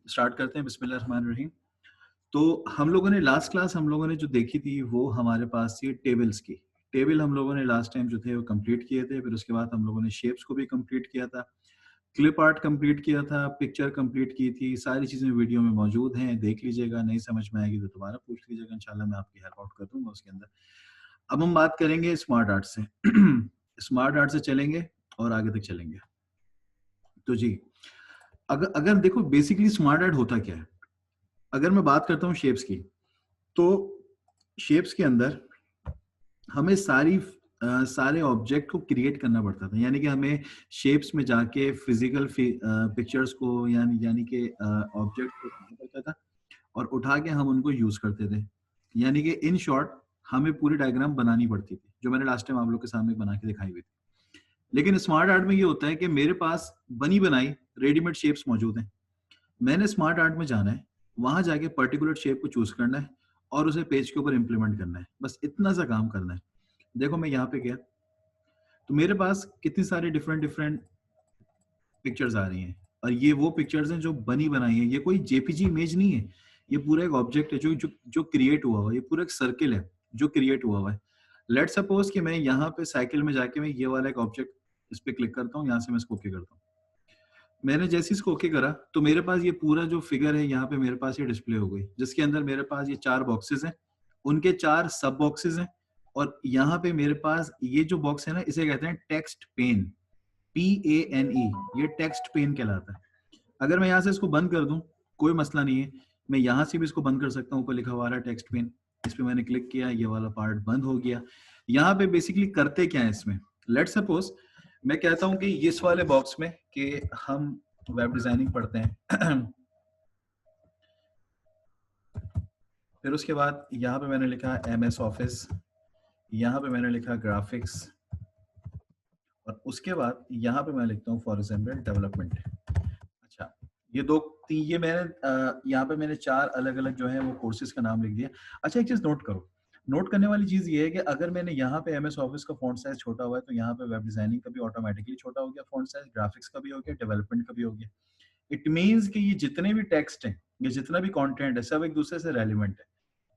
Start करते हैं। बिस्मिल्लाहिर्रहमानिर्रहीम। तो हम लोगों ने लास्ट क्लास हम लोगों ने जो देखी थी वो हमारे पास थी टेबल्स की। टेबल हम लोगों ने लास्ट टाइम जो थे वो कंप्लीट किए थे। फिर उसके बाद हम लोगों ने शेप्स को भी कंप्लीट किया था। क्लिप आर्ट कंप्लीट किया था, पिक्चर कंप्लीट की थी। सारी चीज़ें वीडियो में मौजूद हैं, देख लीजिएगा। नहीं समझ में आएगी तो दोबारा पूछ लीजिएगा, इंशाल्लाह मैं आपकी हेल्प आउट कर दूँगा उसके अंदर। अब हम बात करेंगे स्मार्ट आर्ट से। स्मार्ट आर्ट से चलेंगे और आगे तक चलेंगे। तो जी, अगर अगर देखो बेसिकली स्मार्ट आर्ट होता क्या है? अगर मैं बात करता हूँ शेप्स की, तो शेप्स के अंदर हमें सारे ऑब्जेक्ट को क्रिएट करना पड़ता था। यानी कि हमें शेप्स में जाके फिज़िकल पिक्चर्स को यानी कि ऑब्जेक्ट को उठाना पड़ता था और उठा के हम उनको यूज़ करते थे। यानी कि इन शॉर्ट हमें पूरी डायग्राम बनानी पड़ती थी, जो मैंने लास्ट टाइम आप लोग के सामने बना के दिखाई हुई थी। लेकिन स्मार्ट आर्ट में ये होता है कि मेरे पास बनी-बनाई रेडीमेड शेप्स मौजूद हैं। मैंने स्मार्ट आर्ट में जाना है, वहाँ जाके पर्टिकुलर शेप को चूज़ करना है और उसे पेज के ऊपर इम्प्लीमेंट करना है। बस इतना सा काम करना है। देखो मैं यहाँ पे गया, तो मेरे पास कितनी सारी डिफरेंट डिफरेंट पिक्चर्स आ रही हैं और ये वो पिक्चर्स हैं जो बनी बनाई हैं। ये कोई जेपीजी इमेज नहीं है। ये पूरा एक ऑब्जेक्ट है जो क्रिएट हुआ हुआ है। ये पूरा एक सर्किल है जो क्रिएट हुआ हुआ है। लेट्स सपोज कि मैं यहाँ पे साइकिल में जाके मैं ये वाला एक ऑब्जेक्ट इस पे क्लिक करता हूँ, यहाँ से मैं इसको ओके करता हूँ। मैंने जैसे ही इसको ओके करा, तो मेरे पास ये पूरा जो फिगर है यहाँ पे मेरे पास ये डिस्प्ले हो गई, जिसके अंदर मेरे पास ये 4 बॉक्सेस हैं, उनके 4 सब बॉक्सेस हैं और यहाँ पे मेरे पास ये जो बॉक्स है ना, इसे कहते हैं टेक्स्ट पेन, PANE, ये टेक्स्ट पेन कहलाता है। अगर मैं यहाँ से इसको बंद कर दूँ, कोई मसला नहीं है, मैं यहाँ से भी इसको बंद कर सकता हूँ, ऊपर लिखा हुआ आ रहा है टेक्स्ट पेन, इस पे मैंने क्लिक किया, ये वाला पार्ट बंद हो गया। यहाँ पे बेसिकली करते क्या है इसमें, लेट्स सपोज मैं कहता हूँ कि इस वाले बॉक्स में कि हम वेब डिजाइनिंग पढ़ते हैं। फिर उसके बाद यहाँ पे मैंने लिखा MS ऑफिस, यहाँ पे मैंने लिखा ग्राफिक्स और उसके बाद यहाँ पे मैं लिखता हूँ फॉर एग्जाम्पल डेवलपमेंट। अच्छा, ये मैंने यहाँ पे मैंने 4 अलग-अलग जो है वो कोर्सेज़ का नाम लिख दिया। अच्छा, एक चीज़ नोट करो, नोट करने वाली चीज़ ये है कि अगर मैंने यहाँ पे MS ऑफिस का फ़ॉन्ट साइज़ छोटा हुआ है, तो यहाँ पे वेब डिज़ाइनिंग का भी ऑटोमैटिकली छोटा हो गया फ़ॉन्ट साइज़, ग्राफ़िक्स का भी हो गया, डेवलपमेंट का भी हो गया। इट मीन्स कि ये जितने भी टेक्स्ट हैं, ये जितना भी कंटेंट है, सब एक-दूसरे से रेलेवेंट है।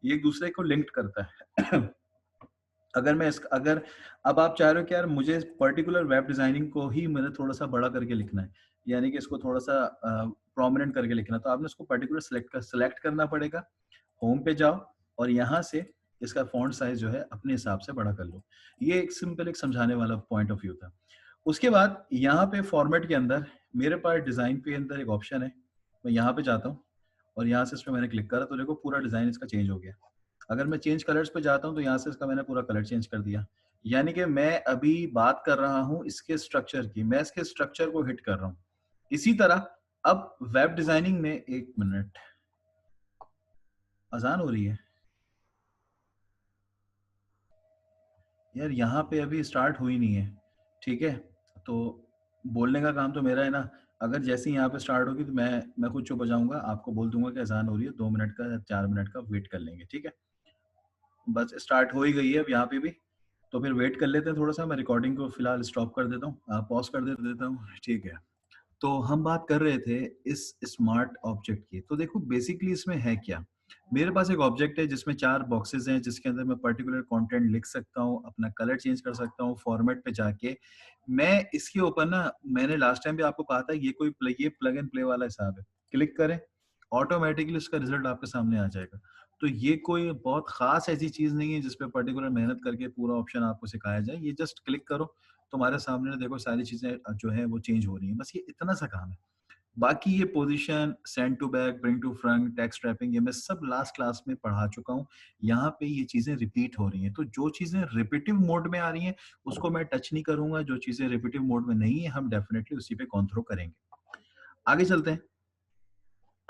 ये एक-दूसरे को लिंक्ड करता है। अगर अब आप चाह रहे हो कि यार मुझे पर्टिकुलर वेब डिजाइनिंग को ही मैंने थोड़ा-सा बड़ा करके लिखना है, यानी कि इसको थोड़ा-सा प्रोमिनेंट करके लिखना है, तो आपने उसको पर्टिकुलर सेलेक्ट करना पड़ेगा। होम पे जाओ और यहाँ से इसका फ़ॉन्ट साइज़ जो है अपने हिसाब से बड़ा कर लो। ये एक सिंपल एक समझाने वाला पॉइंट ऑफ व्यू था। उसके बाद यहाँ पे फॉर्मेट के अंदर मेरे पास डिज़ाइन के अंदर एक ऑप्शन है। मैं यहाँ पे जाता हूँ और यहाँ से इस पे मैंने क्लिक करा तो देखो पूरा डिज़ाइन इसका चेंज हो गया। अगर मैं चेंज कलर्स पे जाता हूँ तो यहाँ से इसका मैंने पूरा कलर चेंज कर दिया। यानी कि मैं अभी बात कर रहा हूँ इसके स्ट्रक्चर की, मैं इसके स्ट्रक्चर को हिट कर रहा हूँ। इसी तरह अब वेब डिज़ाइनिंग में 1 मिनट, अज़ान हो रही है। यार यहाँ पे अभी स्टार्ट हुई नहीं है, ठीक है? तो बोलने का काम तो मेरा है ना, अगर जैसे ही यहाँ पे स्टार्ट होगी तो मैं खुद चुप हो जाऊँगा, आपको बोल दूँगा कि अज़ान हो रही है, 2 मिनट का या 4 मिनट का वेट कर लेंगे, ठीक है? बस स्टार्ट हो ही गई है अब यहाँ पे भी, तो फिर वेट कर लेते हैं थोड़ा-सा, मैं रिकॉर्डिंग को फिलहाल स्टॉप कर देता हूँ, पॉज़ कर देता हूँ, ठीक है। तो हम बात कर रहे थे इस स्मार्ट ऑब्जेक्ट की। तो देखो बेसिकली इसमें है क्या? मेरे पास एक ऑब्जेक्ट है जिसमें 4 बॉक्सेस हैं जिसके अंदर मैं पर्टिकुलर कंटेंट लिख सकता हूँ, अपना कलर चेंज कर सकता हूँ, फॉर्मेट पे जाके। मैं इसके ऊपर ना मैंने लास्ट टाइम भी आपको कहा था ये प्लग एंड प्ले वाला हिसाब है। क्लिक करें, ऑटोमैटिकली उसका रिजल्ट आपके सामने आ जाएगा। तो ये कोई बहुत ख़ास ऐसी चीज़ नहीं है जिस पे पर्टिकुलर मेहनत करके पूरा ऑप्शन आपको सिखाया जाए। ये जस्ट क्लिक करो, तुम्हारे सामने ना देखो सारी चीज़ें जो है वो चेंज हो रही हैं। बस ये इतना सा काम है। बाकी ये position, send to back, bring to front, text wrapping ये मैं सब लास्ट क्लास में पढ़ा चुका हूँ। यहाँ पे ये चीज़ें रिपीट हो रही हैं। तो जो चीज़ें रिपिटिव मोड में आ रही हैं, उसको मैं टच नहीं करूँगा। जो चीज़ें रिपिटिव मोड में नहीं है, हम डेफ़िनिटली उसी पे गॉन थ्रू करेंगे। आगे चलते हैं।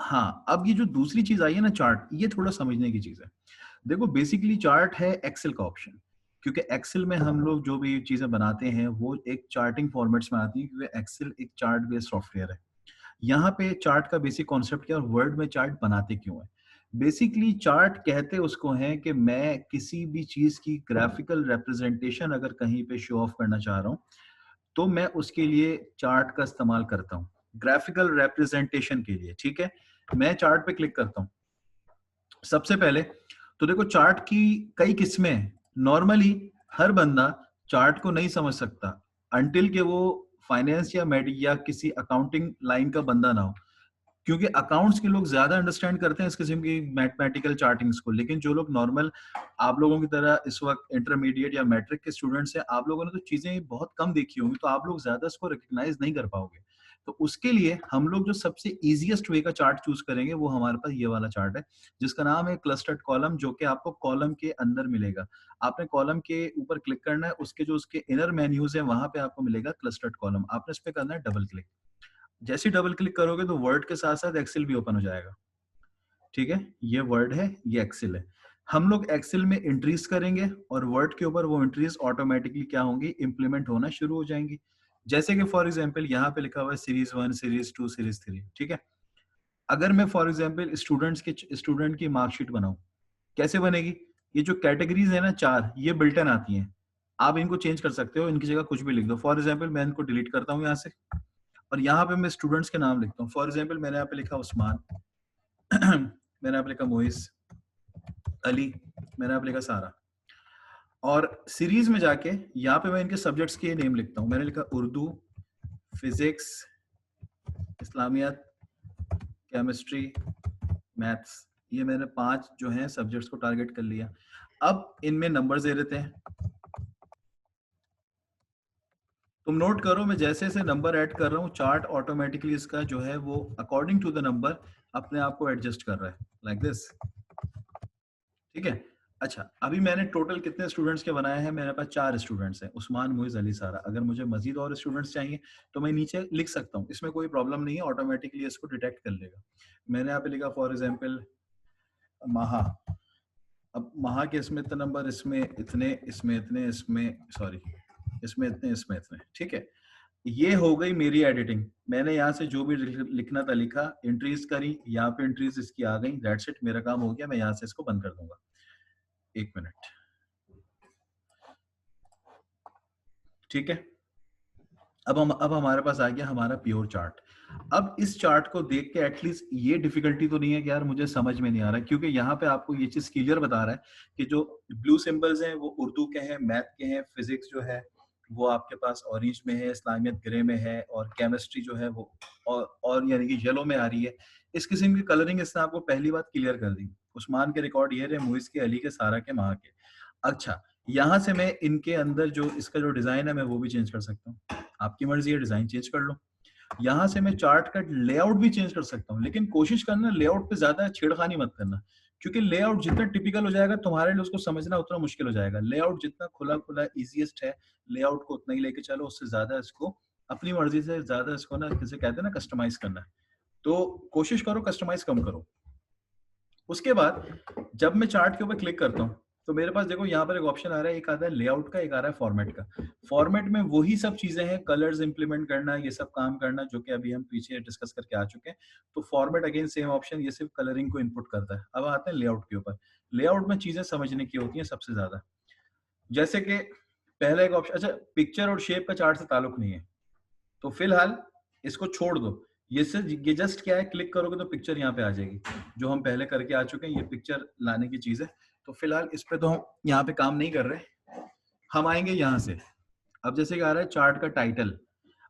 हाँ, अब ये जो दूसरी चीज़ आई है ना चार्ट, ये थोड़ा समझने की चीज़ है। देखो बेसिकली चार्ट है एक्सेल का ऑप्शन, क्योंकि एक्सेल में हम लोग जो भी चीज़ें बनाते हैं, वो एक चार्टिंग फॉर्मेट्स में आती हैं क्योंकि एक्सेल एक चार्ट बेस्ड सॉफ्टवेयर है। यहाँ पे चार्ट का बेसिक कॉन्सेप्ट क्या है और वर्ड में चार्ट बनाते क्यों हैं? बेसिकली चार्ट कहते उसको हैं कि मैं किसी भी चीज़ की ग्राफिकल रिप्रेजेंटेशन अगर कहीं पे शो ऑफ करना चाह रहा हूँ, तो मैं उसके लिए चार्ट का इस्तेमाल करता हूँ। ग्राफिकल रिप्रेजेंटेशन के लिए, ठीक है? मैं चार्ट पे क्लिक करता हूँ। सबसे पहले तो देखो चार्ट की कई किस्में हैं। नॉर्मली हर बंदा चार्ट को नहीं समझ सकता अंटिल के वो फाइनेंस या मेड या किसी अकाउंटिंग लाइन का बंदा ना हो, क्योंकि अकाउंट्स के लोग ज्यादा अंडरस्टैंड करते हैं इस किस्म की मैथमेटिकल चार्टिंग्स को। लेकिन जो लोग नॉर्मल आप लोगों की तरह इस वक्त इंटरमीडिएट या मैट्रिक के स्टूडेंट्स हैं, आप लोगों ने तो चीजें बहुत कम देखी होंगी, तो आप लोग ज्यादा इसको रिकग्नाइज नहीं कर पाओगे। तो उसके लिए हम लोग जो सबसे इजीएस्ट वे का चार्ट चूज करेंगे वो हमारे पास ये वाला चार्ट है, जिसका नाम है क्लस्टर्ड कॉलम, जो कि आपको कॉलम के अंदर मिलेगा। आपने कॉलम के ऊपर क्लिक करना है, उसके जो उसके इनर मेन्यूज है वहां पे आपको मिलेगा क्लस्टर्ड कॉलम। आपने इस पे करना है डबल क्लिक। जैसे ही डबल क्लिक करोगे तो वर्ड के साथ साथ एक्सेल भी ओपन हो जाएगा। ठीक है, ये वर्ड है, ये एक्सेल है। हम लोग एक्सेल में एंट्रीज करेंगे और वर्ड के ऊपर वो एंट्रीज ऑटोमेटिकली क्या होंगी, इंप्लीमेंट होना शुरू हो जाएंगी। जैसे कि फॉर एग्जांपल यहाँ पे लिखा हुआ है सीरीज 1, सीरीज 2, सीरीज 3। ठीक है, अगर मैं फॉर एग्जांपल स्टूडेंट की मार्कशीट बनाऊं, कैसे बनेगी? ये जो कैटेगरीज है ना 4, ये बिल्टन आती हैं। आप इनको चेंज कर सकते हो, इनकी जगह कुछ भी लिख दो। फॉर एग्जाम्पल मैं इनको डिलीट करता हूँ यहाँ से और यहाँ पे मैं स्टूडेंट्स के नाम लिखता हूँ। फॉर एग्जाम्पल मैंने यहाँ पे लिखा उस्मान मैंने यहाँ पे लिखा मोइस, अली, मैंने यहाँ पे लिखा सारा। और सीरीज में जाके यहाँ पे मैं इनके सब्जेक्ट्स के नेम लिखता हूँ। मैंने लिखा उर्दू, फिजिक्स, इस्लामियत, केमिस्ट्री, मैथ्स। ये मैंने 5 जो हैं सब्जेक्ट्स को टारगेट कर लिया। अब इनमें नंबर दे देते हैं। तुम नोट करो, मैं जैसे जैसे नंबर ऐड कर रहा हूँ चार्ट ऑटोमेटिकली इसका जो है वो अकॉर्डिंग टू द नंबर अपने आप को एडजस्ट कर रहा है, लाइक दिस। ठीक है, अच्छा अभी मैंने टोटल कितने स्टूडेंट्स के बनाए हैं? मेरे पास 4 स्टूडेंट्स हैं, उस्मान, मुइज, अली, सारा। अगर मुझे मजीद और स्टूडेंट्स चाहिए तो मैं नीचे लिख सकता हूँ, इसमें कोई प्रॉब्लम नहीं है, ऑटोमेटिकली इसको डिटेक्ट कर लेगा। मैंने यहाँ पे लिखा फॉर एग्जाम्पल महा। अब महा के इसमें इतने नंबर, इसमें इतने, इसमें इतने, इसमें सॉरी इसमें इतने, इसमें इतने। ठीक है, ये हो गई मेरी एडिटिंग। मैंने यहाँ से जो भी लिखना था लिखा, एंट्रीज करी, यहाँ पे एंट्रीज इसकी आ गई, दैट्स इट, मेरा काम हो गया। मैं यहाँ से इसको बंद कर दूंगा। 1 मिनट। ठीक है, अब हमारे पास आ गया हमारा प्योर चार्ट। अब इस चार्ट को देख के एटलीस्ट ये डिफिकल्टी तो नहीं है कि यार मुझे समझ में नहीं आ रहा, क्योंकि यहाँ पे आपको ये चीज क्लियर बता रहा है कि जो ब्लू सिंबल्स हैं वो उर्दू के हैं, मैथ के हैं, फिजिक्स जो है वो आपके पास ऑरेंज में है, इस्लामियत ग्रे में है, और केमिस्ट्री जो है वो और यानी कि येलो में आ रही है। इस किस्म की कलरिंग इसने आपको पहली बात क्लियर कर दी। उस्मान के रिकॉर्ड ये रहे, मुइज के, अली के, सारा के, महा के। अच्छा, यहाँ से मैं इनके अंदर जो इसका जो डिजाइन है मैं वो भी चेंज कर सकता हूँ। आपकी मर्जी है, डिजाइन चेंज कर लो। यहाँ से मैं चार्ट का लेआउट भी चेंज कर सकता हूँ, लेकिन कोशिश करना लेआउट पे ज्यादा छेड़खानी मत करना, क्योंकि लेआउट जितना टिपिकल हो जाएगा तुम्हारे लिए उसको समझना उतना मुश्किल हो जाएगा। लेआउट जितना खुला खुला इजीएस्ट है, लेआउट को उतना ही लेके चलो, उससे ज्यादा इसको अपनी मर्जी से ज्यादा इसको ना, जैसे कहते हैं ना, कस्टमाइज करना है, तो कोशिश करो कस्टमाइज कम करो। उसके बाद जब मैं चार्ट के ऊपर क्लिक करता हूँ तो मेरे पास देखो यहाँ पर एक ऑप्शन आ रहा है, एक आता है लेआउट का, एक आ रहा है फॉर्मेट का। फॉर्मेट में वही सब चीजें हैं, कलर्स इंप्लीमेंट करना, ये सब काम करना, जो कि अभी हम पीछे डिस्कस करके आ चुके हैं। तो फॉर्मेट अगेन सेम ऑप्शन, ये सिर्फ कलरिंग को इनपुट करता है। अब आते हैं लेआउट के ऊपर। लेआउट में चीजें समझने की होती हैं सबसे ज्यादा, जैसे कि पहला एक ऑप्शन, अच्छा पिक्चर और शेप का चार्ट से ताल्लुक नहीं है तो फिलहाल इसको छोड़ दो। ये जस्ट क्या है, क्लिक करोगे तो पिक्चर यहाँ पे आ जाएगी, जो हम पहले करके आ चुके हैं। ये पिक्चर लाने की चीज है, तो फिलहाल इस पे तो हम यहाँ पे काम नहीं कर रहे। हम आएंगे यहाँ से। अब जैसे कि आ रहा है चार्ट का टाइटल।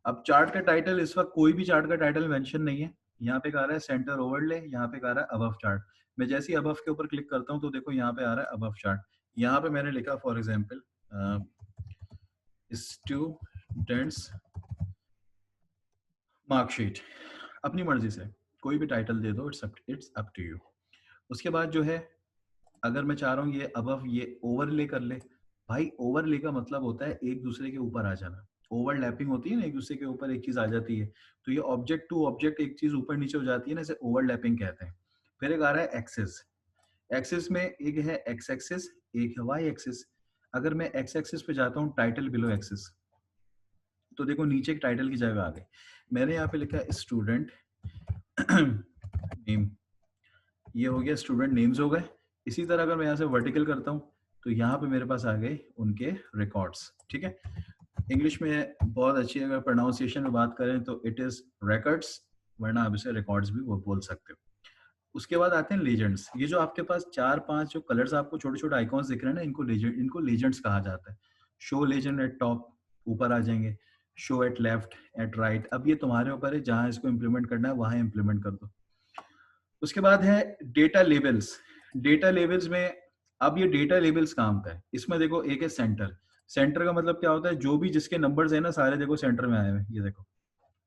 अब चार्ट का टाइटल इस वक्त कोई भी चार्ट का टाइटल मेंशन नहीं है। यहाँ पे आ रहा है सेंटर ओवरले, यहाँ पे आ रहा है अबव चार्ट। मैं जैसे ही अबव के ऊपर क्लिक करता हूँ तो देखो यहाँ पे आ रहा है अबव चार्ट। यहाँ पे मैंने लिखा फॉर एग्जाम्पल स्टूडेंट्स मार्कशीट, अपनी मर्जी से कोई भी टाइटल दे दो, इट्स अप टू यू। उसके बाद जो है, अगर मैं चाह रहा हूँ ये अबव ये ओवरले कर ले, भाई ओवरले का मतलब होता है एक दूसरे के ऊपर आ जाना। ओवरलैपिंग होती है ना, एक दूसरे के ऊपर एक चीज आ जाती है, तो ये ऑब्जेक्ट टू ऑब्जेक्ट एक चीज ऊपर नीचे हो जाती है ना, इसे ओवरलैपिंग कहते हैं। फिर एक आ रहा है एक्सिस। एक्सिस में एक है एक्स एक्सिस, एक है वाई एक्सिस। अगर मैं एक्स एक्सिस पे जाता हूँ टाइटल बिलो एक्सिस, तो देखो नीचे एक टाइटल की जगह आ गई। मैंने यहाँ पे लिखा स्टूडेंट नेम, ये हो गया, स्टूडेंट नेम्स हो गए। इसी तरह अगर मैं यहाँ से वर्टिकल करता हूँ तो यहाँ पे मेरे पास आ गए उनके रिकॉर्ड्स। ठीक है, इंग्लिश में बहुत अच्छी, अगर प्रोनाउंसिएशन में बात करें तो इट इज रिकॉर्ड्स, वरना आप इसे रिकॉर्ड्स भी वो बोल सकते हो। उसके बाद आते हैं लेजेंड्स। ये जो आपके पास 4-5 जो कलर्स आपको छोटे-छोटे आइकॉन्स दिख रहे हैं ना, इनको लेजेंड्स कहा जाता है। शो लेजेंड एट टॉप, ऊपर आ जाएँगे। Show at left, at right. अब ये तुम्हारे ऊपर है, जहाँ इसको इम्प्लीमेंट करना है वहाँ इम्प्लीमेंट कर दो। उसके बाद है डेटा लेबल्स। डेटा लेबल्स में, अब ये डेटा लेबल्स काम का है। इसमें देखो एक है सेंटर। सेंटर का मतलब क्या होता है, जो भी जिसके नंबर्स है ना सारे देखो सेंटर में आए हुए हैं। ये देखो,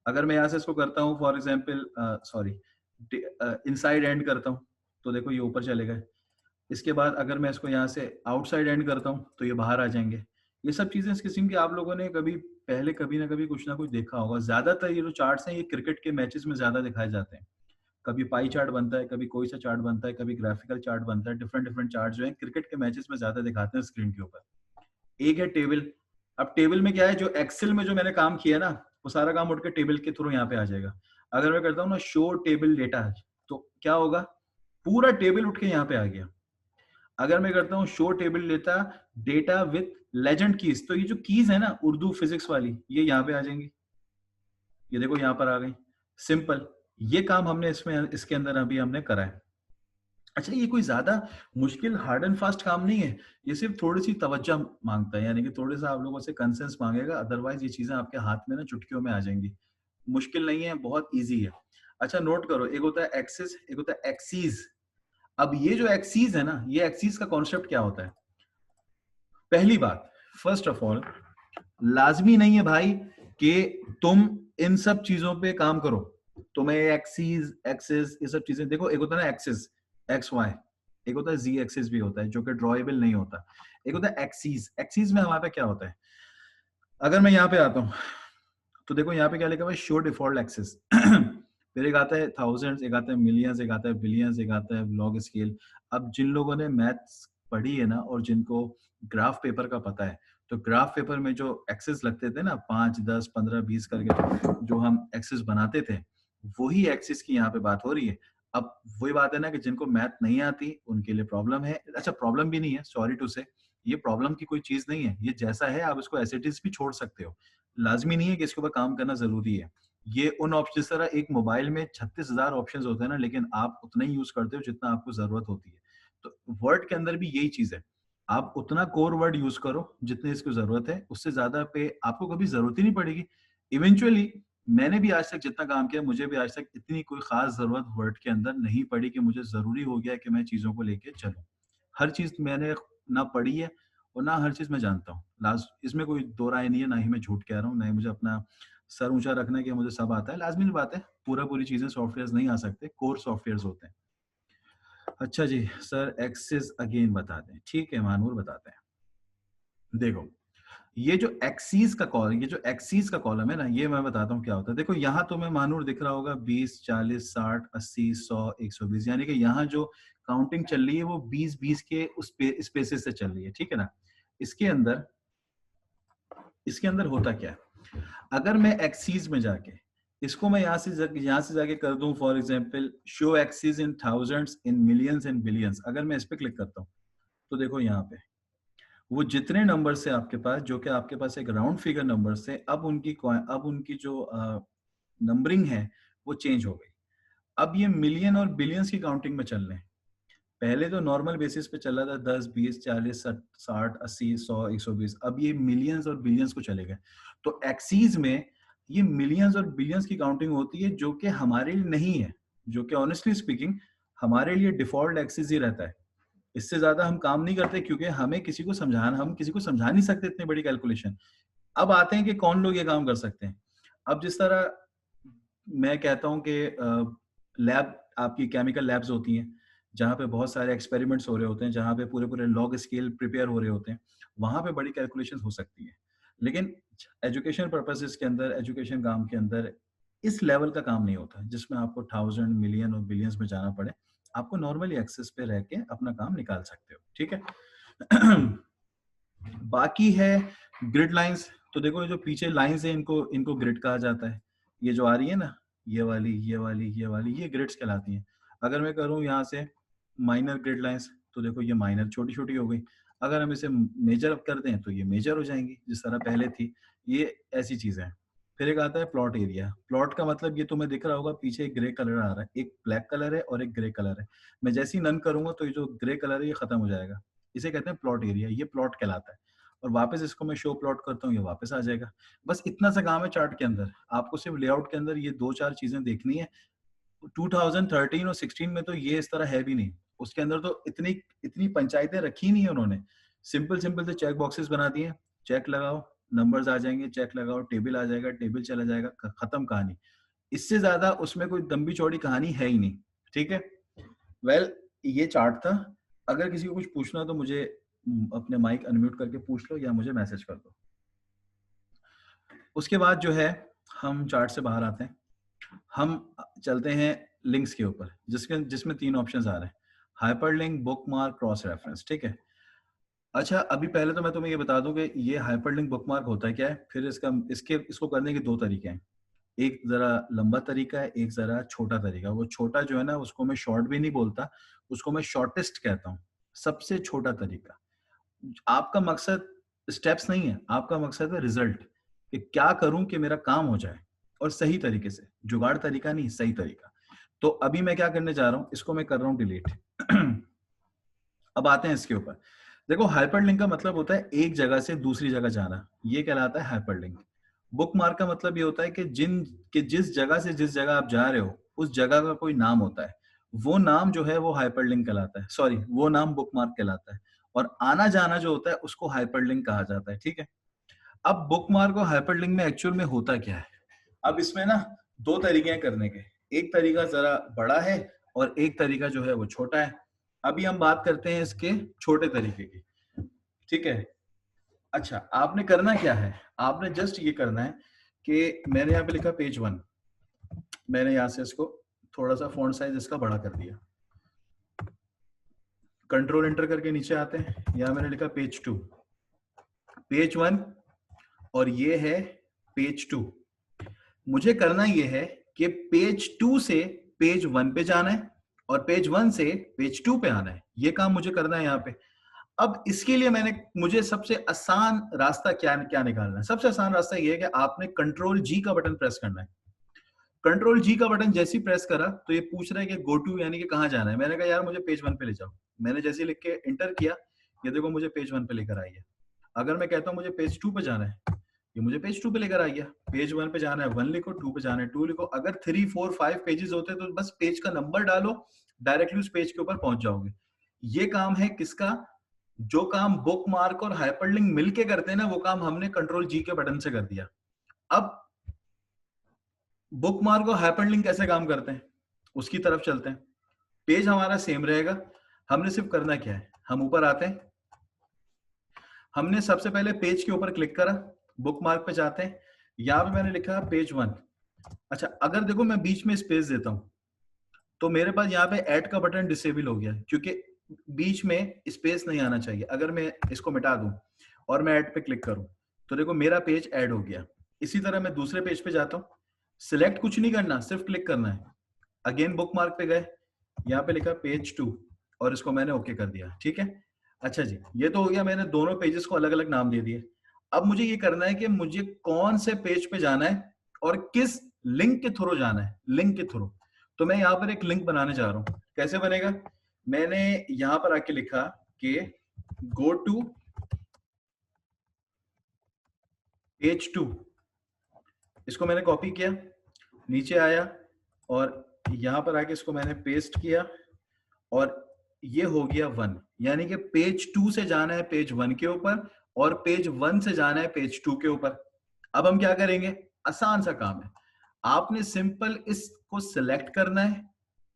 अगर मैं यहाँ से इसको करता हूँ for example, sorry, inside and करता हूँ तो देखो ये ऊपर चले गए। इसके बाद अगर मैं इसको यहाँ से आउटसाइड एंड करता हूँ तो ये बाहर आ जाएंगे। ये सब चीजें इस किस्म की आप लोगों ने कभी पहले कभी ना कभी कुछ ना कुछ देखा होगा। ज्यादातर ये जो चार्ट्स हैं ये क्रिकेट के मैचेस में ज्यादा दिखाए जाते हैं। कभी पाई चार्ट बनता है, कभी कोई सा चार्ट बनता है, कभी ग्राफिकल चार्ट बनता है। डिफरेंट डिफरेंट चार्ट जो है क्रिकेट के मैचेस में ज्यादा दिखाते हैं स्क्रीन के ऊपर। एक है टेबल। अब टेबल में क्या है, जो एक्सेल में जो मैंने काम किया ना वो सारा काम उठ के टेबल के थ्रू यहाँ पे आ जाएगा। अगर मैं करता हूँ ना शो टेबल डेटा, तो क्या होगा, पूरा टेबल उठ के यहाँ पे आ गया। अगर मैं करता हूँ show table data, data with legend keys, तो ये जो कीज है ना उर्दू फिजिक्स वाली, ये यहाँ पे आ जाएंगी। ये देखो यहाँ पर आ गई। सिंपल, ये काम हमने इसमें इसके अंदर अभी हमने करा है। अच्छा, ये कोई ज्यादा मुश्किल हार्ड एंड फास्ट काम नहीं है। ये सिर्फ थोड़ी सी तवज्जो मांगता है, यानी कि थोड़े सा आप लोगों से कंसेंस मांगेगा। अदरवाइज ये चीजें आपके हाथ में ना चुटकियों में आ जाएंगी। मुश्किल नहीं है, बहुत इजी है। अच्छा नोट करो, एक होता है एक्सिस, एक होता है एक्सीज। अब ये जो एक्सीज है ना, ये एक्सीज का कॉन्सेप्ट क्या होता है। पहली बात, फर्स्ट ऑफ ऑल, लाजमी नहीं है भाई कि तुम इन सब चीजों पे काम करो। तुम्हें एक्सीज एक्सिस ये सब चीजें देखो, एक होता है ना एक्सिस एक्स वाई, एक होता है जी एक्सिस भी होता है जो कि ड्रॉएबल नहीं होता। एक होता है एक्सीज। एक्सीज में हमारे पे क्या होता है, अगर मैं यहाँ पे आता हूँ तो देखो यहाँ पे क्या लिखा हुआ है, शो डिफॉल्ट एक्सिस। फिर एक आता है थाउजेंड्स, एक आता है मिलियंस, एक आता है बिलियंस, एक आता है लॉग स्केल। अब जिन लोगों ने मैथ्स पढ़ी है ना और जिनको ग्राफ पेपर का पता है, तो ग्राफ पेपर में जो एक्सेस लगते थे ना 5, 10, 15, 20 करके जो हम एक्सेस बनाते थे, वही एक्सेस की यहाँ पे बात हो रही है। अब वही बात है ना कि जिनको मैथ नहीं आती उनके लिए प्रॉब्लम है। अच्छा, प्रॉब्लम भी नहीं है, सॉरी टू से, ये प्रॉब्लम की कोई चीज नहीं है। ये जैसा है आप इसको एज इट इज भी छोड़ सकते हो। लाजमी नहीं है कि इसके ऊपर काम करना जरूरी है। ये उन ऑप्शन, जिस तरह एक मोबाइल में 36,000 ऑप्शंस होते हैं ना, लेकिन आप उतना ही यूज करते हो जितना आपको जरूरत होती है। तो वर्ड के अंदर भी यही चीज है। आप उतना कोर वर्ड यूज करो जितने इसकी जरूरत है, उससे ज्यादा पे आपको कभी जरूरत ही नहीं पड़ेगी। इवेंचुअली मैंने भी आज तक जितना काम किया, मुझे भी आज तक इतनी कोई खास जरूरत वर्ड के अंदर नहीं पड़ी कि मुझे जरूरी हो गया कि मैं चीजों को लेके चलूं। हर चीज मैंने ना पढ़ी है और ना हर चीज मैं जानता हूँ। लास्ट इसमें कोई दो राय नहीं है, ना ही मैं झूठ कह रहा हूँ, ना ही मुझे अपना सर ऊंचा रखना है कि मुझे सब आता है। लाजमी बात है, पूरी चीजें सॉफ्टवेयर नहीं आ सकते, कोर सॉफ्टवेयर होते हैं। अच्छा जी सर, एक्सिस अगेन बता दें। ठीक है मानूर, बताते हैं। देखो, ये जो एक्सीस का कॉलम, ये जो एक्सीस का कॉलम है ना, ये मैं बताता हूँ क्या होता है। देखो यहाँ तो मैं मानूर दिख रहा होगा 20, 40, 60, 80, 100, 120, यानी कि यहाँ जो काउंटिंग चल रही है वो 20-20 के उस स्पेसेस से चल रही है, ठीक है ना। इसके अंदर इसके अंदर होता क्या है, अगर मैं एक्सीज में जाके इसको मैं यहाँ से जाके कर दूं for example show axes in thousands, in millions, in billions, अगर मैं इस पे क्लिक करता हूँ तो देखो यहाँ पे वो जितने नंबर से आपके पास, जो कि आपके पास एक राउंड फिगर नंबर से, अब उनकी जो नंबरिंग है वो चेंज हो गई। अब ये मिलियन और बिलियंस की काउंटिंग में चल रहे हैं। पहले तो नॉर्मल बेसिस पे चल रहा था 10, 20, 40, 60, 80, 100, 120। अब ये मिलियंस और बिलियंस को चले गए। तो एक्सीज में ये मिलियंस और बिलियंस की काउंटिंग होती है, जो कि हमारे लिए नहीं है, जो कि ऑनेस्टली स्पीकिंग हमारे लिए डिफॉल्ट एक्सीज ही रहता है। इससे ज्यादा हम काम नहीं करते, क्योंकि हम किसी को समझा नहीं सकते इतनी बड़ी कैलकुलेशन। अब आते हैं कि कौन लोग ये काम कर सकते हैं। अब जिस तरह मैं कहता हूँ कि लैब, आपकी केमिकल लैब्स होती हैं जहाँ पे बहुत सारे एक्सपेरिमेंट्स हो रहे होते हैं, जहाँ पे पूरे पूरे लॉग स्केल प्रिपेयर हो रहे होते हैं, वहाँ पे बड़ी कैलकुलेशन हो सकती है। लेकिन एजुकेशन पर्पसेस के अंदर, एजुकेशन काम के अंदर इस लेवल का काम नहीं होता जिसमें आपको थाउजेंड, मिलियन और बिलियंस में जाना पड़े। आपको नॉर्मली एक्सेस पे रह के अपना काम निकाल सकते हो, ठीक है। बाकी है ग्रिड लाइंस। तो देखो, ये जो पीछे लाइंस है इनको इनको ग्रिड कहा जाता है। ये जो आ रही है ना, ये वाली, ये वाली, ये वाली, ये ग्रिड्स कहलाती हैं। अगर मैं करूँ यहाँ से माइनर ग्रिड लाइंस, तो देखो ये माइनर छोटी छोटी हो गई। अगर हम इसे मेजर कर दें तो ये मेजर हो जाएंगी जिस तरह पहले थी। ये ऐसी चीजें हैं। फिर एक आता है प्लॉट एरिया। प्लॉट का मतलब ये तुम्हें दिख रहा होगा, पीछे एक ग्रे कलर आ रहा है, एक ब्लैक कलर है और एक ग्रे कलर है। मैं जैसे ही नन करूंगा तो ये जो ग्रे कलर है ये खत्म हो जाएगा। इसे कहते हैं प्लॉट एरिया, ये प्लॉट कहलाता है। और वापस इसको मैं शो प्लॉट करता हूँ, ये वापस आ जाएगा। बस इतना सा काम है चार्ट के अंदर। आपको सिर्फ लेआउट के अंदर ये 2-4 चीजें देखनी है। 2013 और 16 में तो ये इस तरह है भी नहीं। उसके अंदर तो इतनी इतनी पंचायतें रखी नहीं है उन्होंने। सिंपल सिंपल से चेक बॉक्सेस बना दिए, चेक लगाओ, नंबर्स आ जाएंगे, चेक लगाओ, टेबल आ जाएगा, टेबल चला जाएगा, खत्म कहानी। इससे ज्यादा उसमें कोई लंबी चौड़ी कहानी है ही नहीं। ठीक है, वेल ये चार्ट था। अगर किसी को कुछ पूछना हो तो मुझे अपने माइक अनम्यूट करके पूछ लो या मुझे मैसेज कर दो। उसके बाद जो है हम चार्ट से बाहर आते हैं, हम चलते हैं लिंक्स के ऊपर, जिसमें 3 ऑप्शंस आ रहे हैं, हाइपरलिंक, बुकमार्क, क्रॉस रेफरेंस। ठीक है, अच्छा अभी पहले तो मैं तुम्हें ये बता दूं कि ये हाइपरलिंक बुकमार्क होता है क्या है, फिर इसको करने के 2 तरीके हैं। एक जरा लंबा तरीका है, एक जरा छोटा तरीका। वो छोटा जो है ना, उसको मैं शॉर्ट भी नहीं बोलता, उसको मैं शॉर्टेस्ट कहता हूँ, सबसे छोटा तरीका। आपका मकसद स्टेप्स नहीं है, आपका मकसद है रिजल्ट, कि क्या करूं कि मेरा काम हो जाए, और सही तरीके से, जुगाड़ तरीका नहीं, सही तरीका। तो अभी मैं क्या करने जा रहा हूं, इसको मैं कर रहा हूं डिलीट। अब आते हैं इसके ऊपर। देखो हाइपरलिंक का मतलब होता है एक जगह से दूसरी जगह जाना, ये कहलाता है हाइपरलिंक। बुकमार्क का मतलब ये होता है कि जिस जगह से जिस जगह आप जा रहे हो, उस जगह का कोई नाम होता है, वो नाम जो है वो हाइपरलिंक कहलाता है, सॉरी वो नाम बुकमार्क कहलाता है। और आना जाना जो होता है उसको हाइपरलिंक कहा जाता है। ठीक है, अब बुकमार्क और हाइपरलिंक में एक्चुअल में होता क्या है। अब इसमें ना 2 तरीके हैं करने के, एक तरीका जरा बड़ा है और एक तरीका जो है वो छोटा है। अभी हम बात करते हैं इसके छोटे तरीके की। ठीक है, अच्छा आपने करना क्या है, आपने जस्ट ये करना है कि मैंने यहाँ पे लिखा पेज 1, मैंने यहाँ से इसको थोड़ा सा फॉन्ट साइज इसका बड़ा कर दिया, कंट्रोल एंटर करके नीचे आते हैं, यहाँ मैंने लिखा पेज 2, पेज 1 और ये है पेज 2। मुझे करना ये है कि पेज 2 से पेज 1 पे जाना है और पेज 1 से पेज 2 पे आना है, ये काम मुझे करना है यहाँ पे। अब इसके लिए मुझे सबसे आसान रास्ता क्या क्या निकालना है। सबसे आसान रास्ता ये है कि आपने कंट्रोल G का बटन प्रेस करना है। कंट्रोल G का बटन जैसे ही प्रेस करा तो ये पूछ रहा है कि गो टू यानी कि कहाँ जाना है। मैंने कहा यार मुझे पेज 1 पे ले जाओ। मैंने जैसे लिख के इंटर किया, ये देखो मुझे पेज 1 पे लेकर आई है। अगर मैं कहता हूँ मुझे पेज 2 पे जाना है, ये मुझे पेज 2 पे लेकर आ गया। पेज 1 पे जाना है 1 लिखो, 2 पे जाना है 2 लिखो। अगर 3, 4, 5 पेजेस होते तो बस पेज का नंबर डालो, डायरेक्टली उस पेज के ऊपर पहुंच जाओगे। ये काम है किसका, जो काम बुक मार्क और हाइपरलिंक मिलके करते हैं ना, वो काम हमने कंट्रोल G के बटन से कर दिया। अब बुक मार्क और हाइपरलिंक कैसे काम करते हैं उसकी तरफ चलते हैं। पेज हमारा सेम रहेगा, हमने सिर्फ करना क्या है, हम ऊपर आते हैं, हमने सबसे पहले पेज के ऊपर क्लिक करा, बुक मार्क पे जाते हैं, यहां पे मैंने लिखा पेज 1। अच्छा अगर देखो मैं बीच में स्पेस देता हूं तो मेरे पास यहाँ पे ऐड का बटन डिसेबल हो गया, क्योंकि बीच में स्पेस नहीं आना चाहिए। अगर मैं इसको मिटा दूं और मैं ऐड पे क्लिक करूं तो देखो मेरा पेज ऐड हो गया। इसी तरह मैं दूसरे पेज पे जाता हूँ, सिलेक्ट कुछ नहीं करना, सिर्फ क्लिक करना है। अगेन बुक मार्क पे गए, यहाँ पे लिखा पेज 2 और इसको मैंने ओके कर दिया। ठीक है, अच्छा जी ये तो हो गया, मैंने दोनों पेजेस को अलग अलग नाम दे दिए। अब मुझे ये करना है कि मुझे कौन से पेज पे जाना है और किस लिंक के थ्रू जाना है, लिंक के थ्रू। तो मैं यहाँ पर एक लिंक बनाने जा रहा हूँ। कैसे बनेगा, मैंने यहाँ पर आके लिखा कि गो टू पेज 2, इसको मैंने कॉपी किया, नीचे आया और यहाँ पर आके इसको मैंने पेस्ट किया और ये हो गया 1। यानी कि पेज 2 से जाना है पेज 1 के ऊपर और पेज 1 से जाना है पेज 2 के ऊपर। अब हम क्या करेंगे, आसान सा काम है, आपने सिंपल इसको सिलेक्ट करना है,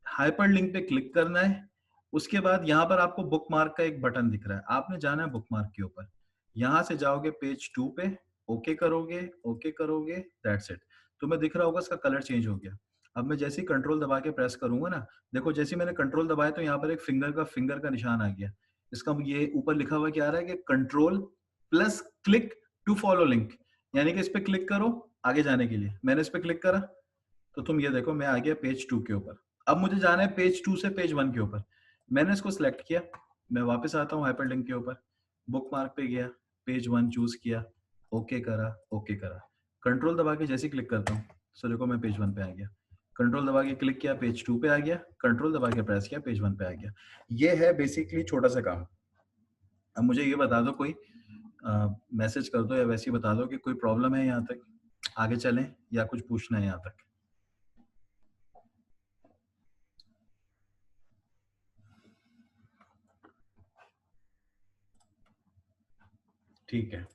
हाइपरलिंक पे क्लिक करना है, उसके बाद यहां पर आपको बुक मार्क का एक बटन दिख रहा है, आपने जाना है बुक मार्क के ऊपर, यहां से जाओगे पेज 2 पे, ओके करोगे, दैट्स इट। तुम्हें दिख रहा होगा इसका कलर चेंज हो गया। अब मैं जैसे ही कंट्रोल दबा के प्रेस करूंगा ना, देखो जैसे ही मैंने कंट्रोल दबाया तो यहाँ पर एक फिंगर का निशान आ गया। इसका ये ऊपर लिखा हुआ क्या आ रहा है कि control plus click to follow link, यानी कि इस पे क्लिक करो आगे जाने के लिए। मैंने इस पे क्लिक करा तो तुम ये देखो मैं आ गया पेज 2 के ऊपर। अब मुझे जाना है पेज 2 से पेज 1 के ऊपर, मैंने इसको सिलेक्ट किया, मैं वापस आता हूँ हाइपरलिंक के ऊपर, बुक मार्क पे गया, पेज 1 चूज किया, ओके करा, कंट्रोल दबा के जैसे क्लिक करता हूँ, सो देखो मैं पेज 1 पे आ गया। कंट्रोल दबा के क्लिक किया, पेज 2 पे आ गया। कंट्रोल दबा के प्रेस किया, पेज 1 पे आ गया। ये है बेसिकली छोटा सा काम। अब मुझे ये बता दो, कोई मैसेज कर दो या वैसे ही बता दो कि कोई प्रॉब्लम है यहाँ तक, आगे चलें या कुछ पूछना है यहाँ तक। ठीक है।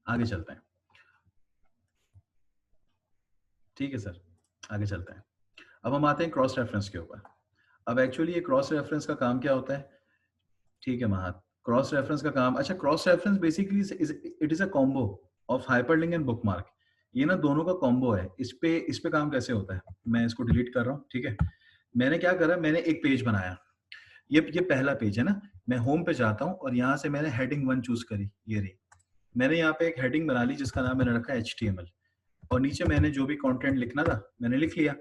आगे चलते हैं। ठीक है सर, आगे चलते हैं। अब हम आते हैं क्रॉस रेफरेंस के ऊपर। अब एक्चुअली ये क्रॉस रेफरेंस का काम क्या होता है? ठीक है महात, क्रॉस रेफरेंस का काम, अच्छा cross reference basically it is a combo of hyperlink and bookmark. ये ना दोनों का कॉम्बो है। इस पे काम कैसे होता है, मैं इसको डिलीट कर रहा हूँ। ठीक है, मैंने क्या करा, मैंने एक पेज बनाया। ये पहला पेज है ना, मैं होम पे जाता हूँ और यहाँ से मैंने हेडिंग 1 चूज करी, ये रही। मैंने यहाँ पे एक हेडिंग बना ली जिसका नाम मैंने रखा HTML, और नीचे मैंने जो भी कंटेंट लिखना था मैंने लिख लिया।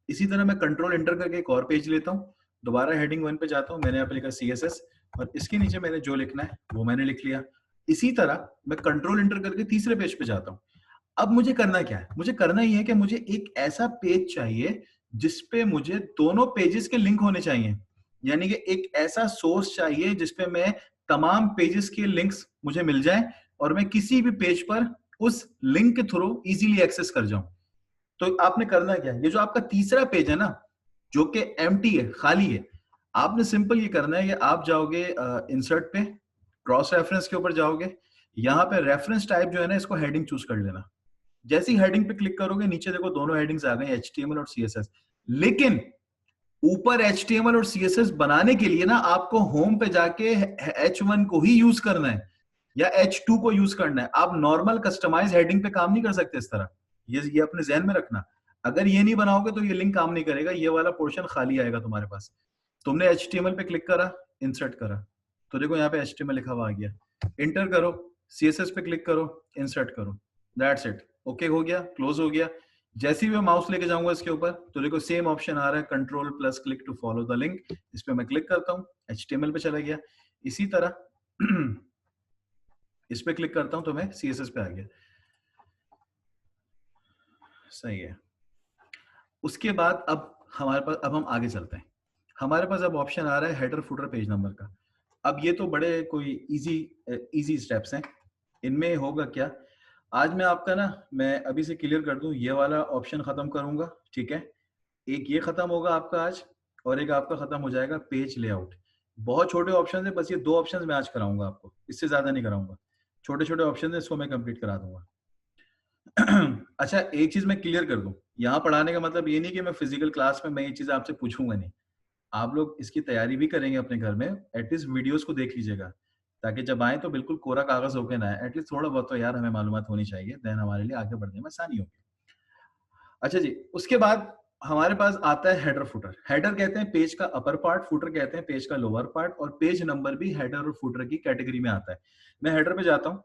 इसी तरह मैं कंट्रोल एंटर करके एक और पेज लेता हूँ, दोबारा हेडिंग 1 पे जाता हूँ, मैंने यहाँ पे लिखा CSS, और इसके नीचे मैंने जो लिखना है वो मैंने लिख लिया। इसी तरह मैं कंट्रोल एंटर करके तीसरे पेज पे जाता हूँ। अब मुझे करना क्या है, मुझे करना ही है कि मुझे एक ऐसा पेज चाहिए जिसपे मुझे दोनों पेजेस के लिंक होने चाहिए। यानी कि एक ऐसा सोर्स चाहिए जिसपे मैं तमाम पेजेस के लिंक्स मुझे मिल जाए और मैं किसी भी पेज पर उस लिंक के थ्रू इजीली एक्सेस कर जाऊं। तो आपने करना क्या है, ये जो आपका तीसरा पेज है ना, जो कि एम्प्टी है, खाली है, आपने सिंपल ये करना है कि आप जाओगे इंसर्ट पे, क्रॉस रेफरेंस के ऊपर जाओगे, यहाँ पे रेफरेंस टाइप जो है ना, इसको हेडिंग चूज कर लेना। जैसे ही हेडिंग पे क्लिक करोगे, नीचे देखो दोनों हेडिंग्स आ गए, HTML और CSS। लेकिन ऊपर HTML और CSS बनाने के लिए ना आपको होम पे जाके H1 को ही यूज करना है या H2 को यूज करना है। आप नॉर्मल कस्टमाइज हेडिंग पे काम नहीं कर सकते इस तरह। ये अपने जहन में रखना। अगर ये नहीं बनाओगे तो ये लिंक काम नहीं करेगा, ये वाला पोर्शन खाली आएगा तुम्हारे पास। तुमने HTML पे क्लिक करा, इंसर्ट करा, तो देखो यहाँ पे HTML लिखा हुआ आ गया। इंटर करो, CSS पे क्लिक करो, इंसर्ट करो, दैट्स इट। ओके हो गया, क्लोज हो गया। जैसे ही मैं माउस लेके जाऊंगा इसके ऊपर, तो देखो सेम ऑप्शन आ रहा है, control plus click to follow the link. इस पे मैं क्लिक करता हूँ, HTML पे चला गया। इसी तरह इस पे क्लिक करता हूं तो मैं CSS पे आ गया। सही है। उसके बाद अब हमारे पास, अब हम आगे चलते हैं। हमारे पास अब ऑप्शन आ रहा है हेडर फुटर पेज नंबर का। अब ये तो बड़े कोई इजी स्टेप्स हैं। इनमें होगा क्या, आज मैं आपका ना, मैं अभी से क्लियर कर दूं, ये वाला ऑप्शन खत्म करूंगा। ठीक है, एक ये खत्म होगा आपका आज, और एक आपका खत्म हो जाएगा पेज लेआउट। बहुत छोटे ऑप्शन है, बस ये 2 ऑप्शन मैं आज कराऊंगा आपको, इससे ज्यादा नहीं कराऊंगा। छोटे छोटे ऑप्शन है, इसको मैं कंप्लीट करा दूंगा। अच्छा, एक चीज मैं क्लियर कर दूं, यहाँ पढ़ाने का मतलब ये नहीं कि मैं फिजिकल क्लास में मैं ये चीज आपसे पूछूंगा नहीं। आप लोग इसकी तैयारी भी करेंगे अपने घर में, एटलीस्ट वीडियोस को देख लीजिएगा, ताकि जब आए तो बिल्कुल कोरा कागज होके ना आए। एटलीस्ट थोड़ा बहुत तो यार हमें मालूमात होनी चाहिए, देन हमारे लिए आगे बढ़ने में आसानी होगी। अच्छा जी, उसके बाद हमारे पास आता है हेडर फुटर। हेडर कहते हैं पेज का अपर पार्ट, फुटर कहते हैं पेज का लोअर पार्ट, और पेज नंबर भी हेडर और फुटर की कैटेगरी में आता है। मैं हेडर पे जाता हूँ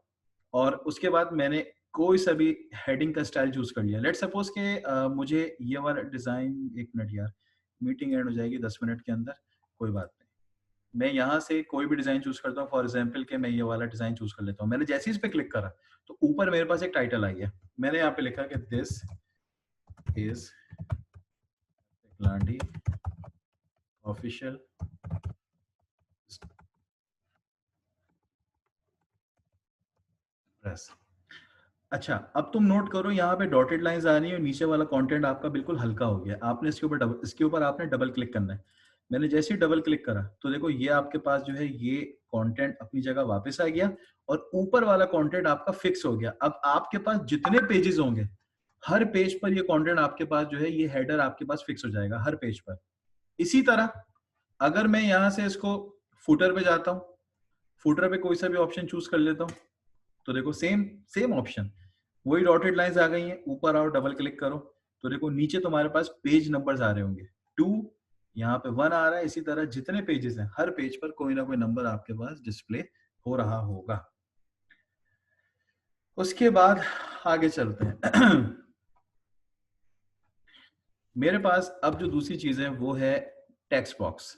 और उसके बाद मैंने कोई सा भी हेडिंग का स्टाइल चूज कर लिया। लेट्स सपोज के मुझे ये वाला डिजाइन, एक मिनट यार, मीटिंग एंड हो जाएगी 10 मिनट के अंदर, कोई बात नहीं। मैं यहाँ से कोई भी डिजाइन चूज करता हूँ, फॉर एग्जाम्पल के मैं ये वाला डिजाइन चूज कर लेता हूँ। मैंने जैसे ही इस पे क्लिक करा तो ऊपर मेरे पास एक टाइटल आई है। मैंने यहाँ पे लिखा कि दिस इज लांडी ऑफिशियल। प्रेस। अच्छा, अब तुम नोट करो, यहाँ पे डॉटेड लाइंस आ रही है और नीचे वाला कंटेंट आपका बिल्कुल हल्का हो गया। आपने इसके ऊपर आपने डबल क्लिक करना है। मैंने जैसे ही डबल क्लिक करा तो देखो ये आपके पास जो है ये कंटेंट अपनी जगह वापस आ गया, और ऊपर वाला कंटेंट आपका फिक्स हो गया। अब आपके पास जितने पेजेस होंगे, हर पेज पर ये कंटेंट आपके पास जो है, ये हेडर आपके पास फिक्स हो जाएगा हर पेज पर। इसी तरह अगर मैं यहाँ से इसको फुटर पे जाता हूँ, फुटर पे कोई सा भी ऑप्शन चूज कर लेता हूँ, तो देखो सेम सेम ऑप्शन, वही डॉटेड लाइंस आ गई हैं। ऊपर आओ, डबल क्लिक करो, तो देखो नीचे तुम्हारे पास पेज नंबर्स आ रहे होंगे। 2, यहाँ पे 1 आ रहा है। इसी तरह जितने पेजेस हैं, हर पेज पर कोई ना कोई नंबर आपके पास डिस्प्ले हो रहा होगा। उसके बाद आगे चलते हैं। मेरे पास अब जो दूसरी चीज है वो है टेक्स्ट बॉक्स।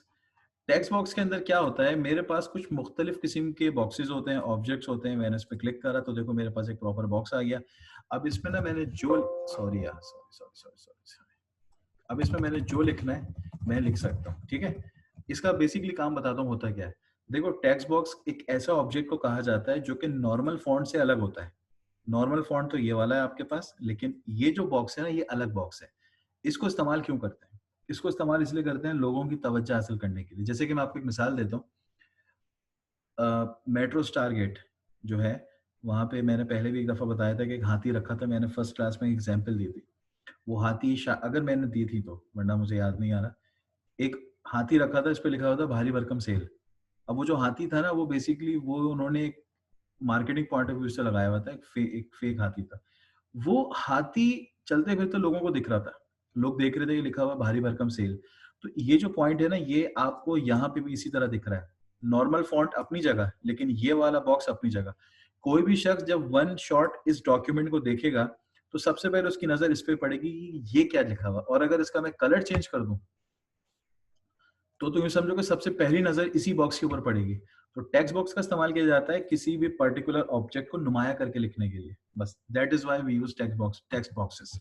टेक्स्ट बॉक्स के अंदर क्या होता है, मेरे पास कुछ मुख्तलिफ किस्म के बॉक्सेस होते हैं, ऑब्जेक्ट्स होते हैं। मैंने इस पे क्लिक करा तो देखो मेरे पास एक प्रॉपर बॉक्स आ गया। अब इसमें ना मैंने जो सॉरी यार सॉरी सॉरी सॉरी सॉरी अब इसमें मैंने जो लिखना है मैं लिख सकता हूँ, ठीक है। इसका बेसिकली काम बताता हूँ होता क्या है। देखो टेक्स्ट बॉक्स एक ऐसा ऑब्जेक्ट को कहा जाता है जो कि नॉर्मल फॉन्ट से अलग होता है। नॉर्मल फॉन्ट तो ये वाला है आपके पास, लेकिन ये जो बॉक्स है ना ये अलग बॉक्स है। इसको इस्तेमाल क्यों करते हैं? इसको इस्तेमाल इसलिए करते हैं लोगों की तवज्जो हासिल करने के लिए। जैसे कि मैं आपको एक मिसाल देता हूँ, मेट्रो स्टार गेट जो है, वहाँ पे मैंने पहले भी एक दफ़ा बताया था कि एक हाथी रखा था। मैंने फर्स्ट क्लास में एग्जाम्पल दी थी। वो हाथी अगर मैंने दी थी तो, वरना मुझे याद नहीं आ रहा। एक हाथी रखा था, इस पे लिखा हुआ था भारी भरकम सेल। अब वो जो हाथी था ना वो बेसिकली वो उन्होंने एक मार्केटिंग पॉइंट ऑफ व्यू से लगाया हुआ था। एक फेक हाथी था। वो हाथी चलते फिरते लोगों को दिख रहा था। लोग देख रहे थे कि लिखा हुआ भारी भरकम सेल। तो ये जो पॉइंट है ना ये आपको यहाँ पे भी इसी तरह दिख रहा है। नॉर्मल फॉन्ट अपनी जगह, लेकिन ये वाला बॉक्स अपनी जगह। कोई भी शख्स जब वन शॉट इस डॉक्यूमेंट को देखेगा तो सबसे पहले उसकी नजर इस पे पड़ेगी कि ये क्या लिखा हुआ। और अगर इसका मैं कलर चेंज कर दूं तो तुम ये समझो कि सबसे पहली नजर इसी बॉक्स के ऊपर पड़ेगी। तो टेक्स्ट बॉक्स का इस्तेमाल किया जाता है किसी भी पर्टिकुलर ऑब्जेक्ट को नुमाया करके लिखने के लिए। बस that is why we use text boxes.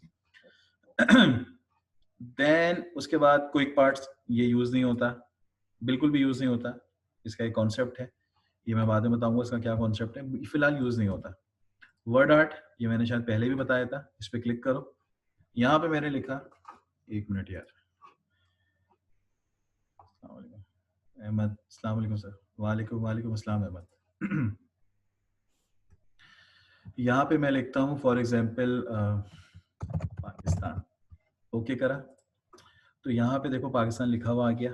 Then उसके बाद क्विक पार्ट्स ये यूज नहीं होता, बिल्कुल भी यूज नहीं होता। इसका एक कॉन्सेप्ट है, ये मैं बाद में बताऊंगा इसका क्या कॉन्सेप्ट है। फिलहाल यूज नहीं होता। वर्ड आर्ट ये मैंने शायद पहले भी बताया था। इस पे क्लिक करो, यहाँ पे मैंने लिखा, एक मिनट यार, अहमद, अस्सलाम वालेकुम सर। वालेकुम वालेकुम अस्सलाम अहमद। यहाँ पे मैं लिखता हूँ फॉर एग्जाम्पल पाकिस्तान। ओके करा तो यहाँ पे देखो पाकिस्तान लिखा हुआ आ गया।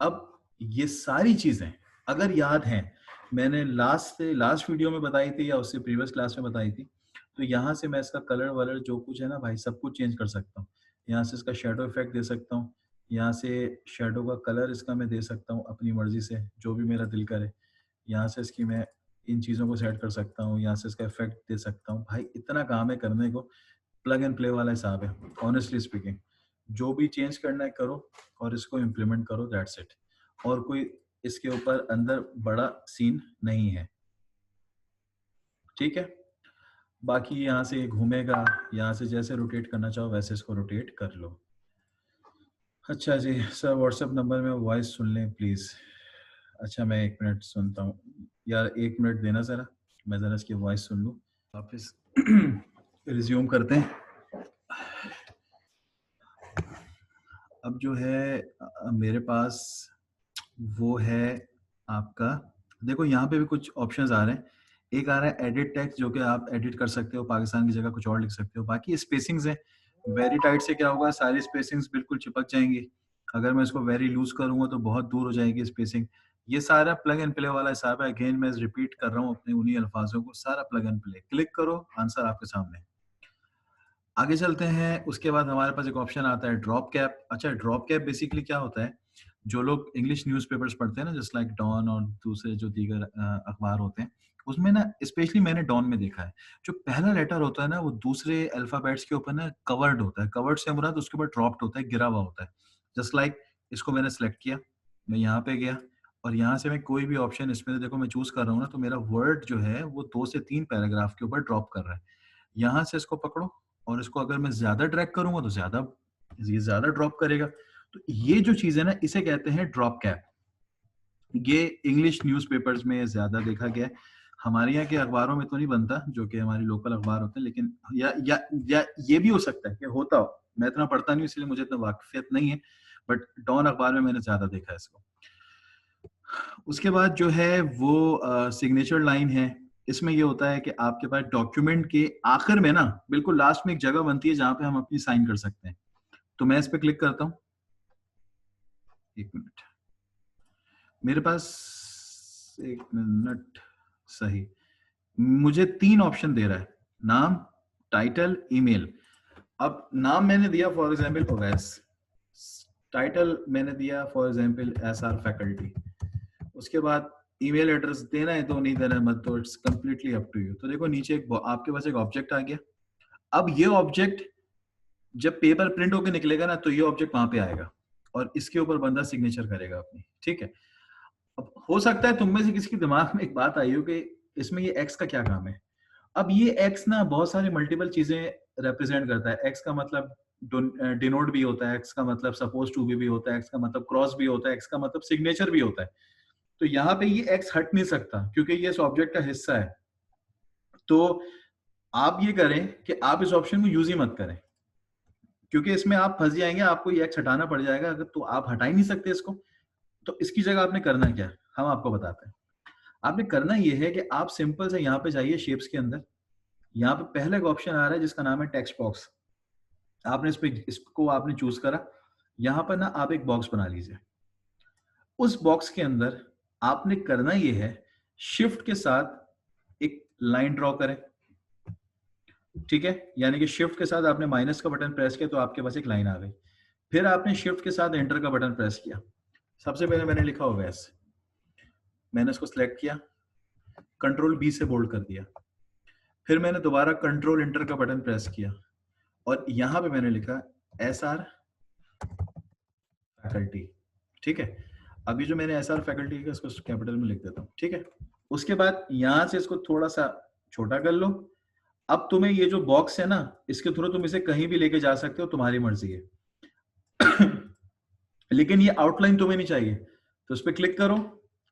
अब ये सारी चीजें अगर याद हैं, मैंने लास्ट वीडियो में बताई थी या उससे प्रीवियस क्लास में बताई थी। तो यहाँ से मैं इसका कलर वलर जो कुछ है ना भाई सब कुछ चेंज कर सकता हूँ। यहाँ से इसका शेडो इफेक्ट दे सकता हूँ। यहाँ से शेडो का कलर इसका मैं दे सकता हूँ अपनी मर्जी से, जो भी मेरा दिल करे। यहाँ से इसकी मैं इन चीज़ों को सेट कर सकता हूँ। यहाँ से इसका इफेक्ट दे सकता हूँ। भाई इतना काम है करने को, प्लग एंड प्ले वाला हिसाब है। ऑनेस्टली स्पीकिंग, जो भी चेंज करना है करो और इसको इम्प्लीमेंट करो, दैट्स इट। और कोई इसके ऊपर अंदर बड़ा सीन नहीं है, ठीक है। बाकी यहाँ से घूमेगा, यहाँ से जैसे रोटेट करना चाहो वैसे इसको रोटेट कर लो। अच्छा जी सर, व्हाट्सएप नंबर में वॉइस सुन लें प्लीज़। अच्छा मैं 1 मिनट सुनता हूँ यार, 1 मिनट देना ज़रा, मैं ज़रा इसकी वॉइस सुन लूँ। वापस रिज्यूम करते हैं। अब जो है मेरे पास वो है आपका, देखो यहाँ पे भी कुछ ऑप्शंस आ रहे हैं। एक आ रहा है एडिट टेक्स्ट, जो कि आप एडिट कर सकते हो, पाकिस्तान की जगह कुछ और लिख सकते हो। बाकी स्पेसिंग्स हैं। वेरी टाइट से क्या होगा, सारी स्पेसिंग्स बिल्कुल चिपक जाएंगी। अगर मैं इसको वेरी लूज करूंगा तो बहुत दूर हो जाएगी स्पेसिंग। ये सारा प्लग एंड प्ले वाला हिसाब है। अगेन मैं रिपीट कर रहा हूँ अपने उन्हीं अल्फाजों को, सारा प्लग एंड प्ले। क्लिक करो, आंसर आपके सामने। आगे चलते हैं। उसके बाद हमारे पास एक ऑप्शन आता है ड्रॉप कैप। अच्छा ड्रॉप कैप बेसिकली क्या होता है, जो लोग इंग्लिश न्यूज़पेपर्स पढ़ते हैं ना, जस्ट लाइक डॉन और दूसरे जो दीगर अखबार होते हैं, उसमें ना स्पेशली मैंने डॉन में देखा है, जो पहला लेटर होता है ना वो दूसरे अल्फाबेट्स के ऊपर ना कवर्ड होता है। कवर्ड से मुराद उसके ऊपर ड्रॉप्ड होता है, गिरा हुआ होता है। जस्ट लाइक इसको मैंने सेलेक्ट किया, मैं यहाँ पे गया और यहाँ से मैं कोई भी ऑप्शन इसमें देखो मैं चूज कर रहा हूँ ना, तो मेरा वर्ड जो है वो 2 से 3 पैराग्राफ के ऊपर ड्रॉप कर रहा है। यहाँ से इसको पकड़ो और इसको अगर मैं ज्यादा ड्रैग करूंगा तो ये ज्यादा ड्रॉप करेगा। तो ये जो चीज है ना इसे कहते हैं ड्रॉप कैप। ये इंग्लिश न्यूज़पेपर्स में ज्यादा देखा गया है। हमारे यहाँ के अखबारों में तो नहीं बनता, जो कि हमारी लोकल अखबार होते हैं, लेकिन या ये भी हो सकता है कि होता हो। मैं इतना पढ़ता नहीं इसलिए मुझे इतना वाकफियत नहीं है, बट डॉन अखबार में मैंने ज्यादा देखा है इसको। उसके बाद जो है वो सिग्नेचर लाइन है। इसमें ये होता है कि आपके पास डॉक्यूमेंट के आखिर में ना बिल्कुल लास्ट में एक जगह बनती है जहां पे हम अपनी साइन कर सकते हैं। तो मैं इस पे क्लिक करता हूँ। 1 मिनट, मेरे पास 1 मिनट, सही। मुझे 3 ऑप्शन दे रहा है, नाम, टाइटल, ईमेल। अब नाम मैंने दिया फॉर एग्जाम्पल ओवैस, टाइटल मैंने दिया फॉर एग्जाम्पल SR फैकल्टी। उसके बाद ईमेल एड्रेस देना है तो नहीं देना है मत, तो it's completely up to you. तो देखो नीचे आपके पास एक ऑब्जेक्ट आ गया। अब ये ऑब्जेक्ट जब पेपर प्रिंट होकर निकलेगा ना तो ये ऑब्जेक्ट वहां पे आएगा। और इसके ऊपर बंदा सिग्नेचर करेगा अपनी, ठीक है। अब हो सकता है तुम में से किसी के दिमाग में एक बात आई हो कि इसमें ये एक्स का क्या काम है। अब ये एक्स ना बहुत सारी मल्टीपल चीजें रिप्रेजेंट करता है। एक्स का मतलब डिनोट भी होता है, एक्स का मतलब सपोज टू भी होता है, एक्स का मतलब क्रॉस भी होता है, एक्स का मतलब सिग्नेचर भी होता है। तो यहाँ पे ये एक्स हट नहीं सकता क्योंकि ये इस ऑब्जेक्ट का हिस्सा है। तो आप ये करें कि आप इस ऑप्शन को यूज ही मत करें, क्योंकि इसमें आप फंस जाएंगे, आपको ये एक्स हटाना पड़ जाएगा। अगर तो आप हटा ही नहीं सकते इसको, तो इसकी जगह आपने करना क्या है, हम आपको बताते हैं। आपने करना ये है कि आप सिंपल से यहाँ पे जाइए शेप्स के अंदर। यहाँ पे पहला एक ऑप्शन आ रहा है जिसका नाम है टेक्स्ट बॉक्स। आपने इसको आपने चूज करा। यहाँ पर ना आप एक बॉक्स बना लीजिए। उस बॉक्स के अंदर आपने करना ये है, शिफ्ट के साथ एक लाइन ड्रॉ करें, ठीक है। यानी कि शिफ्ट के साथ आपने माइनस का बटन प्रेस किया तो आपके पास एक लाइन आ गई। फिर आपने शिफ्ट के साथ एंटर का बटन प्रेस किया। सबसे पहले मैंने लिखा होगा ऐसे, मैंने इसको सिलेक्ट किया, कंट्रोल बी से बोल्ड कर दिया। फिर मैंने दोबारा कंट्रोल एंटर का बटन प्रेस किया और यहां पे मैंने लिखा SR फैकल्टी, ठीक है। अभी जो मैंने SR फैकल्टी का इसको कैपिटल में लिख देता हूँ, ठीक है। उसके बाद यहां से इसको थोड़ा सा छोटा कर लो। अब तुम्हें ये जो बॉक्स है ना, इसके थ्रू तुम इसे कहीं भी लेके जा सकते हो, तुम्हारी मर्जी है। लेकिन ये आउटलाइन तुम्हें नहीं चाहिए, तो उस पर क्लिक करो,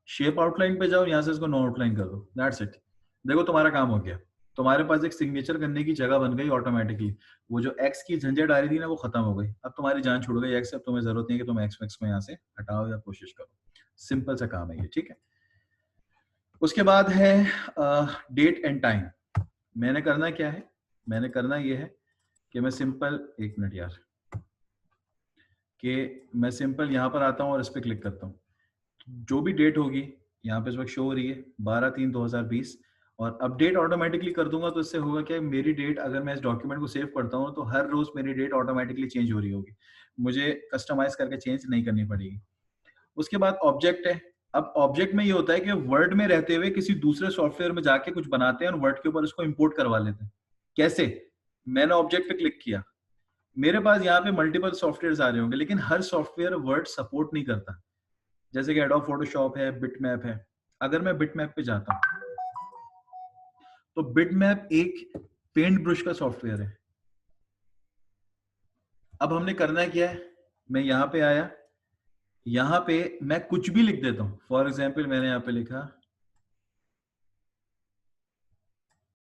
शेप आउटलाइन पे जाओ, यहां से इसको नो आउटलाइन कर दो, दैट्स इट। देखो तुम्हारा काम हो गया, तुम्हारे पास एक सिग्नेचर करने की जगह बन गई ऑटोमेटिकली। वो जो एक्स की झंझट आ रही थी ना, वो खत्म हो गई। अब तुम्हारी जान छुड़ गई एक्स से, अब तुम्हें जरूरत नहीं है कि तुम एक्स मैक्स को यहाँ से हटाओ या कोशिश करो। सिंपल सा काम है ये, ठीक है। उसके बाद है डेट एंड टाइम। मैंने करना क्या है, मैंने करना ये है कि मैं सिंपल, एक मिनट यार, कि मैं सिंपल यहाँ पर आता हूँ और इस पर क्लिक करता हूँ। जो भी डेट होगी यहाँ पे इस वक्त शो हो रही है 12/3/2020, और अपडेट ऑटोमेटिकली कर दूंगा। तो इससे होगा क्या, मेरी डेट अगर मैं इस डॉक्यूमेंट को सेव करता हूँ तो हर रोज मेरी डेट ऑटोमेटिकली चेंज हो रही होगी, मुझे कस्टमाइज करके चेंज नहीं करनी पड़ेगी। उसके बाद ऑब्जेक्ट है। अब ऑब्जेक्ट में ये होता है कि वर्ड में रहते हुए किसी दूसरे सॉफ्टवेयर में जाके कुछ बनाते हैं और वर्ड के ऊपर उसको इंपोर्ट करवा लेते हैं। कैसे, मैंने ऑब्जेक्ट पे क्लिक किया, मेरे पास यहाँ पे मल्टीपल सॉफ्टवेयर आ रहे होंगे, लेकिन हर सॉफ्टवेयर वर्ड सपोर्ट नहीं करता। जैसे कि एडोब फोटोशॉप है, बिटमैप है। अगर मैं बिटमैप पे जाता हूं तो बिटमैप एक पेंट ब्रश का सॉफ्टवेयर है। अब हमने करना क्या है, मैं यहां पे आया, यहां पे मैं कुछ भी लिख देता हूं। फॉर एग्जाम्पल मैंने यहाँ पे लिखा